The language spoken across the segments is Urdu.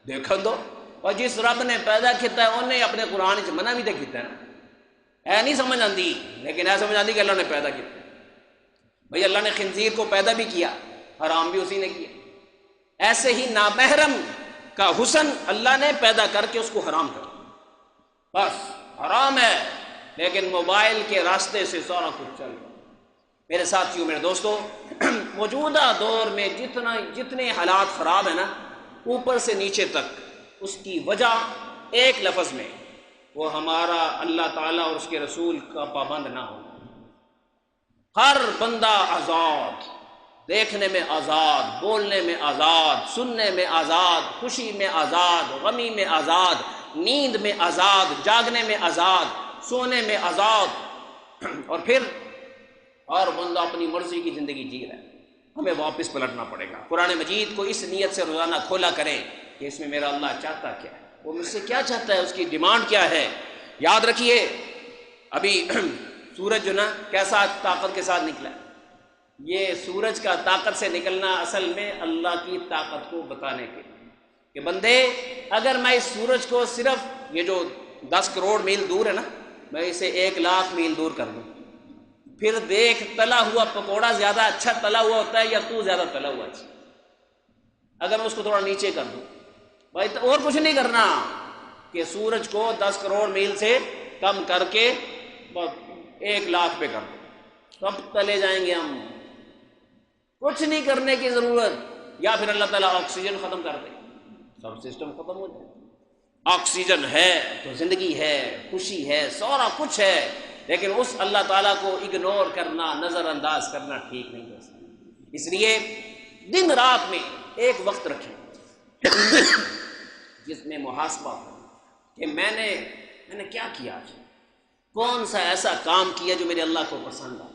دیکھ دو، اور جس رب نے پیدا کیتا ہے انہیں اپنے قرآن چ منع بھی تو کیتا ہے نا، اے نہیں سمجھ آتی، لیکن اے سمجھ آتی کہ اللہ نے پیدا کیا۔ بھئی اللہ نے خنزیر کو پیدا بھی کیا، حرام بھی اسی نے کیا۔ ایسے ہی نامحرم کا حسن اللہ نے پیدا کر کے اس کو حرام کر دیا، بس حرام ہے، لیکن موبائل کے راستے سے سارا کچھ چل رہا۔ میرے ساتھیوں، میرے دوستوں، موجودہ دور میں جتنے حالات خراب ہیں نا، اوپر سے نیچے تک، اس کی وجہ ایک لفظ میں، وہ ہمارا اللہ تعالیٰ اور اس کے رسول کا پابند نہ ہونا۔ ہر بندہ آزاد، دیکھنے میں آزاد، بولنے میں آزاد، سننے میں آزاد، خوشی میں آزاد، غمی میں آزاد، نیند میں آزاد، جاگنے میں آزاد، سونے میں آزاد، اور پھر ہر بندہ اپنی مرضی کی زندگی جی رہا ہے۔ ہمیں واپس پلٹنا پڑے گا۔ قرآن مجید کو اس نیت سے روزانہ کھولا کریں کہ اس میں میرا اللہ چاہتا کیا ہے، وہ مجھ سے کیا چاہتا ہے، اس کی ڈیمانڈ کیا ہے۔ یاد رکھیے ابھی سورج جو نا کیسا طاقت کے ساتھ نکلا ہے، یہ سورج کا طاقت سے نکلنا اصل میں اللہ کی طاقت کو بتانے کے کہ بندے، اگر میں اس سورج کو صرف یہ جو 10 کروڑ میل دور ہے نا، میں اسے 1,00,000 میل دور کر دوں، پھر دیکھ تلا ہوا پکوڑا زیادہ اچھا تلا ہوا ہوتا ہے یا تو زیادہ تلا ہوا اچھا۔ اگر میں اس کو تھوڑا نیچے کر دوں، بھائی اور کچھ نہیں کرنا کہ سورج کو 10 کروڑ میل سے کم کر کے 1,00,000 پہ کر دو، کب تلے جائیں گے ہم؟ کچھ نہیں کرنے کی ضرورت، یا پھر اللہ تعالیٰ آکسیجن ختم کر دے، سب سسٹم ختم ہو جائے۔ آکسیجن ہے تو زندگی ہے، خوشی ہے، سارا کچھ ہے، لیکن اس اللہ تعالیٰ کو اگنور کرنا، نظر انداز کرنا ٹھیک نہیں ہے۔ اس لیے دن رات میں ایک وقت رکھیں جس میں محاسبہ ہو کہ میں نے کیا کیا آج، کون سا ایسا کام کیا جو میرے اللہ کو پسند آیا،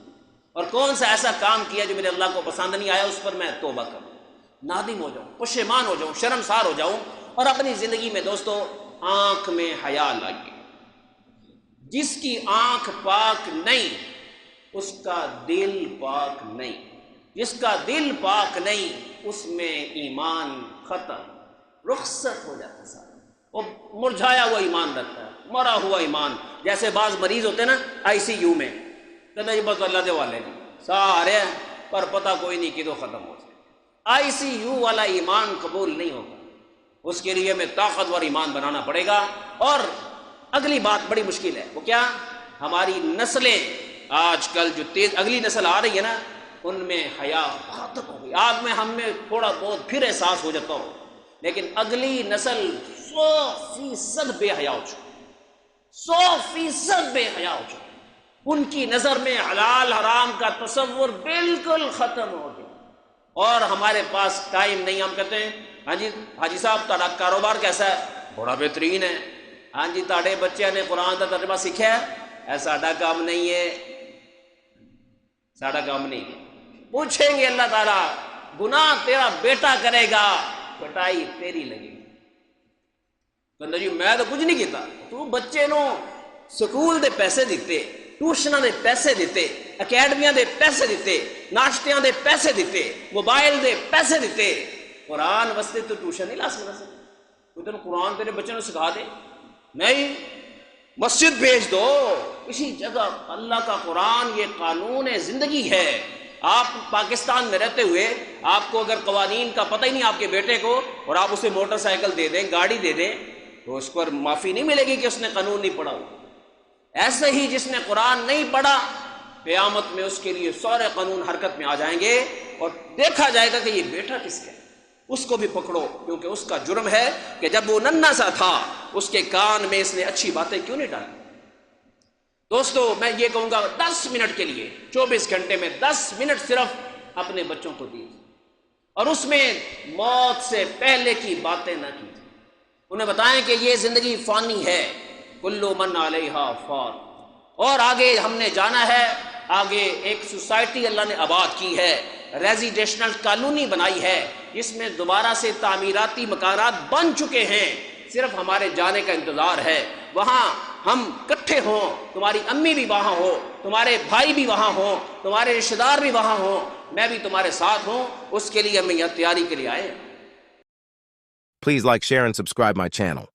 اور کون سا ایسا کام کیا جو میرے اللہ کو پسند نہیں آیا، اس پر میں توبہ کروں، نادم ہو جاؤں، پشیمان ہو جاؤں، شرمسار ہو جاؤں، اور اپنی زندگی میں دوستو آنکھ میں حیا لائیے۔ جس کی آنکھ پاک نہیں اس کا دل پاک نہیں، جس کا دل پاک نہیں اس میں ایمان ختم، رخصت ہو جاتا ہے سارا، وہ مرجھایا ہوا ایمان رہتا ہے، مرا ہوا ایمان۔ جیسے بعض مریض ہوتے ہیں نا ICU میں، کہتے ہیں بس اللہ دے والے نہیں سارے ہیں، پر پتہ کوئی نہیں کہ تو ختم ہو جائے۔ ICU والا ایمان قبول نہیں ہوگا، اس کے لیے ہمیں طاقتور ایمان بنانا پڑے گا۔ اور اگلی بات بڑی مشکل ہے، وہ کیا؟ ہماری نسلیں آج کل جو تیز اگلی نسل آ رہی ہے نا، ان میں حیا ختم ہو گئی۔ آج میں ہم میں تھوڑا بہت پھر احساس ہو جاتا ہو، لیکن اگلی نسل 100% بے حیا ہو چکی، 100% بے حیا ہو چکی۔ ان کی نظر میں حلال حرام کا تصور بالکل ختم ہو گیا، اور ہمارے پاس ٹائم نہیں۔ ہم کہتے ہیں ہاں جی حاجی صاحب تہاڈا کاروبار کیسا ہے؟ بڑا بہترین ہے۔ ہاں جی تہاڈے بچے نے قرآن کا ترجمہ سیکھا ہے؟ اے ساڈا کام نہیں ہے، ساڈا کام نہیں ہے۔ پوچھیں گے اللہ تعالیٰ، گناہ تیرا بیٹا کرے گا، پٹائی تیری لگے گی۔ کہندا جی میں تو کچھ نہیں کیتا، تو بچے نو سکول دے پیسے دیتے، ٹیوشناں دے پیسے دیتے، اکیڈمیاں دے پیسے دیتے، ناشتیاں دے پیسے دیتے، موبائل دے پیسے دیتے، قرآن واسطے تو ٹیوشن نہیں لا سکتا سی، کوئی تینوں قرآن تیرے بچے نو سکھا دے، نہیں مسجد بھیج دو کسی جگہ۔ اللہ کا قرآن یہ قانون زندگی ہے۔ آپ پاکستان میں رہتے ہوئے آپ کو اگر قوانین کا پتہ ہی نہیں آپ کے بیٹے کو، اور آپ اسے موٹر سائیکل دے دیں، گاڑی دے دیں، تو اس پر معافی نہیں ملے گی کہ اس نے قانون نہیں پڑھا ہو۔ ایسے ہی جس نے قرآن نہیں پڑھا، قیامت میں اس کے لیے سارے قانون حرکت میں آ جائیں گے، اور دیکھا جائے گا کہ یہ بیٹا کس کا ہے، اس کو بھی پکڑو، کیونکہ اس کا جرم ہے کہ جب وہ ننھا سا تھا اس کے کان میں اس نے اچھی باتیں کیوں نہیں ڈالی۔ دوستو میں یہ کہوں گا 10 منٹ کے لیے 24 گھنٹے میں 10 منٹ صرف اپنے بچوں کو دیجیے، اور اس میں موت سے پہلے کی باتیں نہ کیجیے۔ انہیں بتائیں کہ یہ زندگی فانی ہے، کل من علیہا فان، اور آگے ہم نے جانا ہے، آگے ایک سوسائٹی اللہ نے آباد کی ہے، ریزیڈیشنل کالونی بنائی ہے، جس میں دوبارہ سے تعمیراتی مکانات بن چکے ہیں، صرف ہمارے جانے کا انتظار ہے۔ وہاں ہم اکٹھے ہوں، تمہاری امی بھی وہاں ہو، تمہارے بھائی بھی وہاں ہوں، تمہارے رشتہ دار بھی وہاں ہوں، میں بھی تمہارے ساتھ ہوں، اس کے لیے ہم یہاں تیاری کے لیے آئے ہیں۔ Please like, share, and subscribe my channel.